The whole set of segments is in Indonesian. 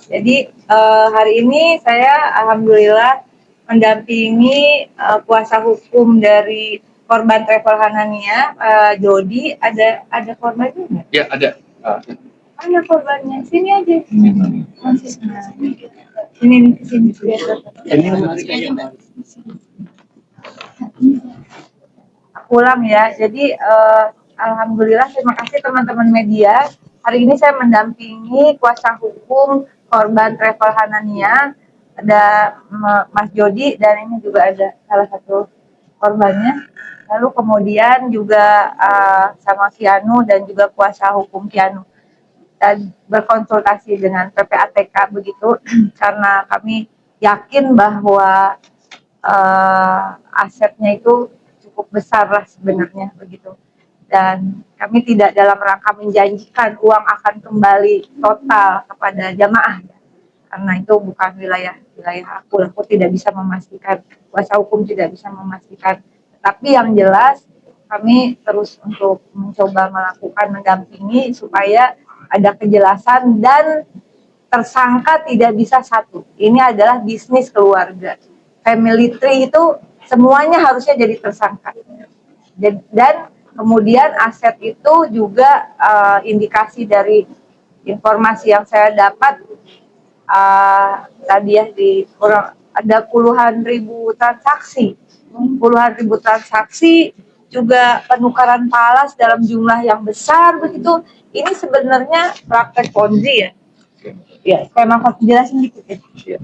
Jadi hari ini saya alhamdulillah mendampingi kuasa hukum dari korban travel Hanania, Jody. Ada korban juga? Ya, ada. Mana korbannya? Sini aja. Ini sini. Pulang ya. Jadi alhamdulillah, terima kasih teman-teman media. Hari ini saya mendampingi kuasa hukum korban travel Hanania. Ada Mas Jody dan ini juga ada salah satu korbannya. Lalu kemudian juga sama Kianu dan juga kuasa hukum Kianu. Dan berkonsultasi dengan PPATK begitu karena kami yakin bahwa asetnya itu cukup besar lah sebenarnya begitu, dan kami tidak dalam rangka menjanjikan uang akan kembali total kepada jamaah karena itu bukan wilayah aku tidak bisa memastikan, kuasa hukum tidak bisa memastikan, tapi yang jelas kami terus untuk mencoba melakukan mendampingi supaya ada kejelasan dan tersangka tidak bisa satu. Ini adalah bisnis keluarga. Family tree itu semuanya harusnya jadi tersangka. Dan kemudian aset itu juga indikasi dari informasi yang saya dapat tadi ya ada puluhan ribu transaksi, juga penukaran falas dalam jumlah yang besar begitu. Ini sebenarnya praktek Ponzi ya. Ya, saya mau jelasin dikit ya.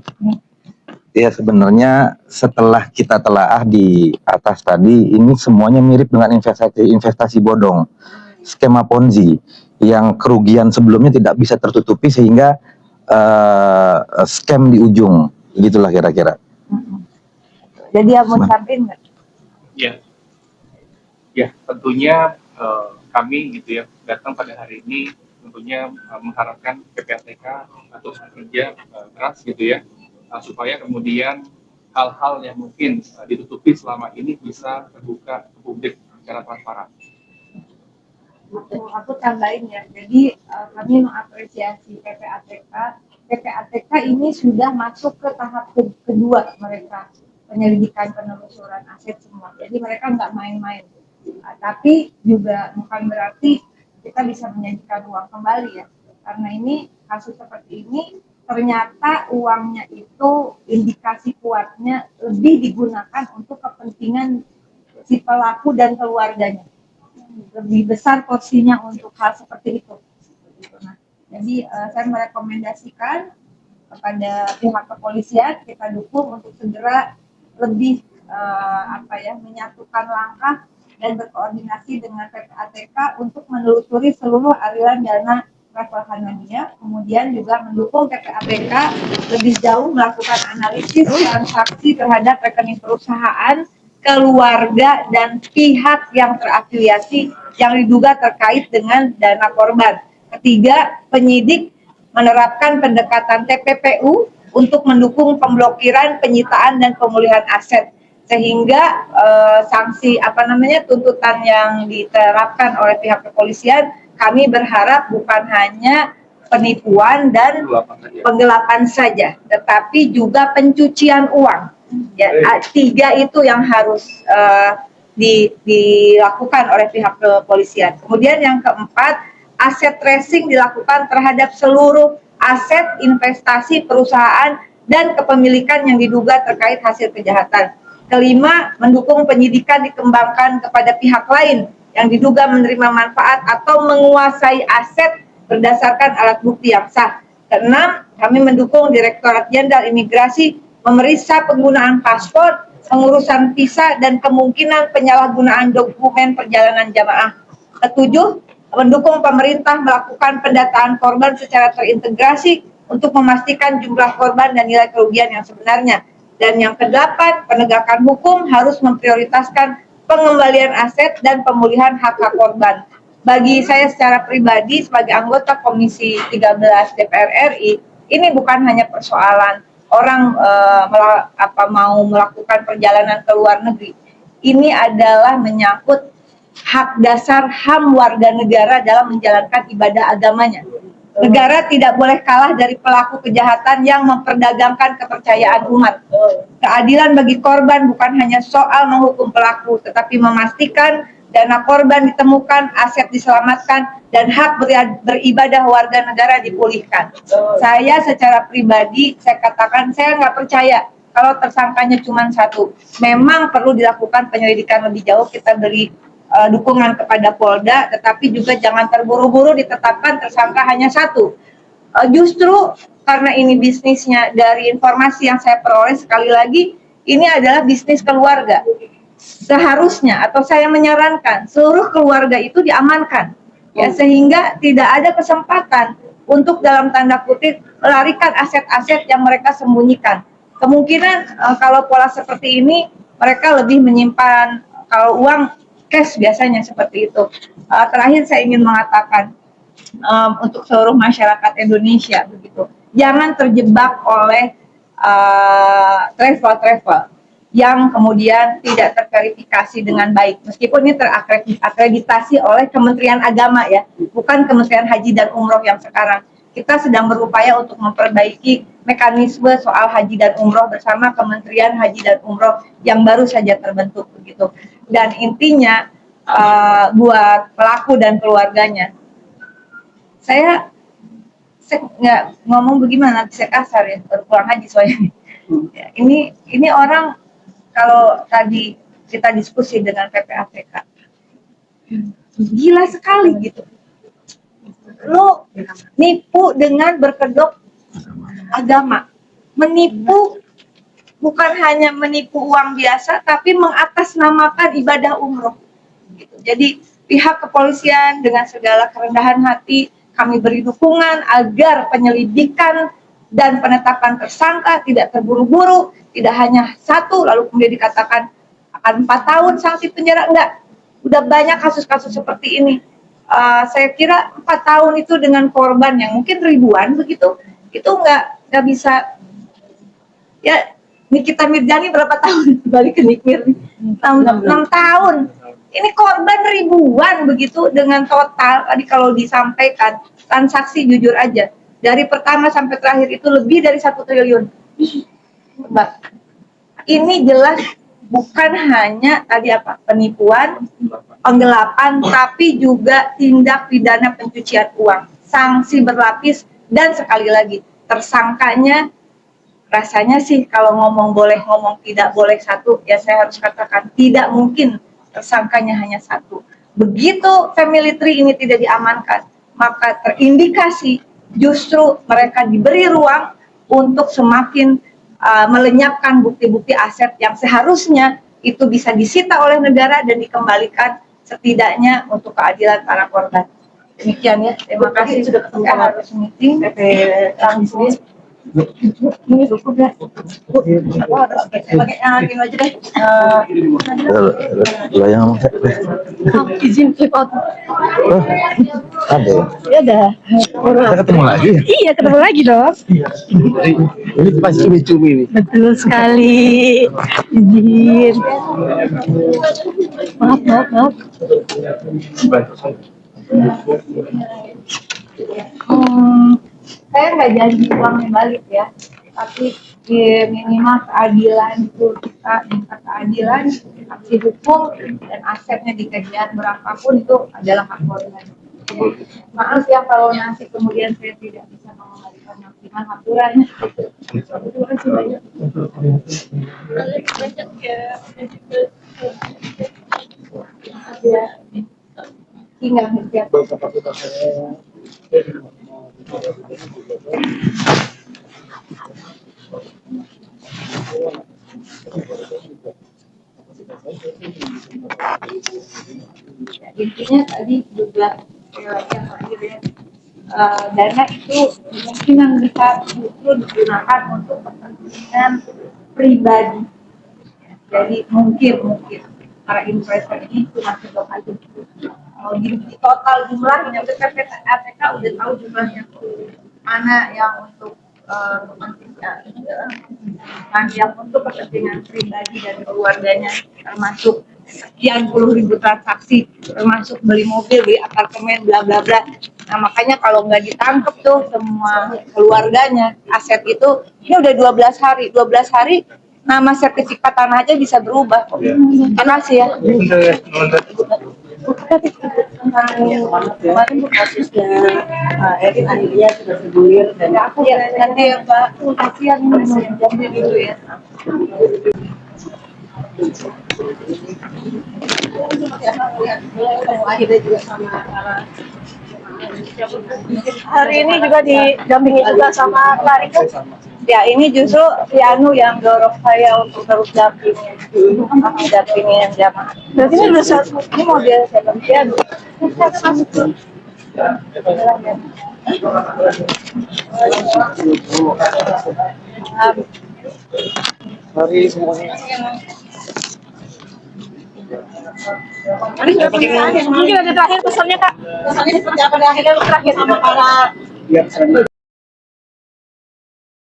Ya, sebenarnya setelah kita telaah di atas tadi, ini semuanya mirip dengan investasi bodong, skema Ponzi, yang kerugian sebelumnya tidak bisa tertutupi sehingga scam di ujung, gitulah kira-kira. Jadi mau sampaikan nggak? Ya, tentunya kami gitu ya datang pada hari ini tentunya mengharapkan PPATK atau kerja keras gitu ya supaya kemudian hal-hal yang mungkin ditutupi selama ini bisa terbuka ke publik secara transparan. Aku tambahin ya, jadi kami mengapresiasi PPATK ini sudah masuk ke tahap kedua mereka penyelidikan penelusuran aset semua, jadi mereka nggak main-main. Tapi juga bukan berarti kita bisa menyajikan uang kembali ya, karena ini kasus seperti ini ternyata uangnya itu indikasi kuatnya lebih digunakan untuk kepentingan si pelaku dan keluarganya, lebih besar porsinya untuk hal seperti itu. Nah, jadi saya merekomendasikan kepada pihak kepolisian kita dukung untuk segera lebih menyatukan langkah dan berkoordinasi dengan PPATK untuk menelusuri seluruh aliran dana travel Hanania, kemudian juga mendukung PPATK lebih jauh melakukan analisis transaksi terhadap rekening perusahaan, keluarga, dan pihak yang terafiliasi yang diduga terkait dengan dana korban. Ketiga, penyidik menerapkan pendekatan TPPU untuk mendukung pemblokiran, penyitaan, dan pemulihan aset, sehingga sanksi tuntutan yang diterapkan oleh pihak kepolisian kami berharap bukan hanya penipuan dan penggelapan saja, tetapi juga pencucian uang. Ya, tiga itu yang harus dilakukan oleh pihak kepolisian. Kemudian yang keempat, aset tracing dilakukan terhadap seluruh aset investasi perusahaan dan kepemilikan yang diduga terkait hasil kejahatan. Kelima, mendukung penyidikan dikembangkan kepada pihak lain yang diduga menerima manfaat atau menguasai aset berdasarkan alat bukti yang sah. Keenam, kami mendukung Direktorat Jenderal Imigrasi memeriksa penggunaan paspor, pengurusan visa, dan kemungkinan penyalahgunaan dokumen perjalanan jamaah. Ketujuh, mendukung pemerintah melakukan pendataan korban secara terintegrasi untuk memastikan jumlah korban dan nilai kerugian yang sebenarnya. Dan yang kedelapan, penegakan hukum harus memprioritaskan pengembalian aset dan pemulihan hak-hak korban. Bagi saya secara pribadi sebagai anggota Komisi 13 DPR RI, ini bukan hanya persoalan orang mau melakukan perjalanan ke luar negeri. Ini adalah menyangkut hak dasar HAM warga negara dalam menjalankan ibadah agamanya. Negara tidak boleh kalah dari pelaku kejahatan yang memperdagangkan kepercayaan umat. Keadilan bagi korban bukan hanya soal menghukum pelaku, tetapi memastikan dana korban ditemukan, aset diselamatkan, dan hak beribadah warga negara dipulihkan. Saya secara pribadi, saya katakan saya nggak percaya kalau tersangkanya cuma satu. Memang perlu dilakukan penyelidikan lebih jauh, kita beri dukungan kepada Polda, tetapi juga jangan terburu-buru ditetapkan tersangka hanya satu. Justru karena ini bisnisnya, dari informasi yang saya peroleh, sekali lagi ini adalah bisnis keluarga. Seharusnya atau saya menyarankan seluruh keluarga itu diamankan, ya, sehingga tidak ada kesempatan untuk dalam tanda kutip melarikan aset-aset yang mereka sembunyikan. Kemungkinan kalau pola seperti ini mereka lebih menyimpan, kalau uang cash biasanya seperti itu. Terakhir saya ingin mengatakan untuk seluruh masyarakat Indonesia begitu, jangan terjebak oleh travel yang kemudian tidak terverifikasi dengan baik, meskipun ini terakreditasi oleh Kementerian Agama, ya, bukan Kementerian Haji dan Umroh yang sekarang. Kita sedang berupaya untuk memperbaiki mekanisme soal haji dan umroh bersama Kementerian Haji dan Umroh yang baru saja terbentuk begitu. Dan intinya buat pelaku dan keluarganya, saya nggak ngomong bagaimana, saya kasar ya, baru pulang haji soalnya. Ya, ini orang, kalau tadi kita diskusi dengan PPATK, gila sekali gitu. Lo nipu dengan berkedok agama, menipu bukan hanya menipu uang biasa, tapi mengatasnamakan ibadah umroh. Gitu. Jadi pihak kepolisian dengan segala kerendahan hati kami beri dukungan agar penyelidikan dan penetapan tersangka tidak terburu-buru, tidak hanya satu lalu kemudian dikatakan akan 4 tahun sanksi penjara, enggak. Udah banyak kasus-kasus seperti ini. Saya kira 4 tahun itu dengan korban yang mungkin ribuan begitu, itu nggak bisa. Ya, Nikita Mirjani berapa tahun balik ke Nikmir? 6 tahun. Ini korban ribuan begitu, dengan total tadi kalau disampaikan transaksi, jujur aja, dari pertama sampai terakhir itu lebih dari 1 triliun. Mbak, ini jelas bukan hanya tadi penipuan, penggelapan, tapi juga tindak pidana pencucian uang, sanksi berlapis, dan sekali lagi tersangkanya rasanya sih kalau ngomong boleh ngomong tidak boleh satu, ya saya harus katakan tidak mungkin tersangkanya hanya satu. Begitu family tree ini tidak diamankan, maka terindikasi justru mereka diberi ruang untuk semakin melenyapkan bukti-bukti aset yang seharusnya itu bisa disita oleh negara dan dikembalikan setidaknya untuk keadilan para korban. Demikian ya, terima kasih sudah ketemu. Saya harus meeting langsung. Ini cukup ya. Pakai gini aja deh. Yang Izin flip out. ada ya? Ya udah. Kita ketemu lagi ya? Iya, ketemu lagi dong. Ini pas cumi-cumi nih. Betul sekali. Izin. Maaf. Saya nggak janji uangnya balik ya, tapi minimal keadilan itu, kita minta keadilan, aksi hukum, dan asetnya dikejar berapapun itu adalah hak korban. Maaf ya kalau nanti kemudian saya tidak bisa mengembalikan maksimal aturannya. Terima kasih banyak. Ya, tinggal siap. Intinya tadi juga yang terakhir ya, dana itu kemungkinan bisa justru digunakan untuk kepentingan pribadi. Jadi mungkin para investor ini cuma sedok aja. Kalau di total jumlahnya, PPATK udah tahu jumlahnya mana yang untuk yang untuk kepentingan pribadi dan keluarganya, termasuk sekian puluh ribu transaksi, termasuk beli mobil, beli apartemen, bla bla bla. Nah makanya kalau nggak ditangkep tuh semua keluarganya, Asep itu ini udah 12 hari, 12 hari nama sertifikat tanah aja bisa berubah. Makasih ya. Kemarin bu kasusnya Erin akhirnya sudah segulir dan aku ya nanti ya Pak, kasihan jamnya dulu ya. Akhirnya juga sama hari ini juga didampingi juga sama Clarika. Ya ini justru si Anu yang dorong saya untuk terus dampingin jamaah. Berarti ini udah ini model sepertian. Mari semuanya. Mungkin ada terakhir pesannya Kak. Pesannya seperti apa akhirnya terakhir sama para Biar saya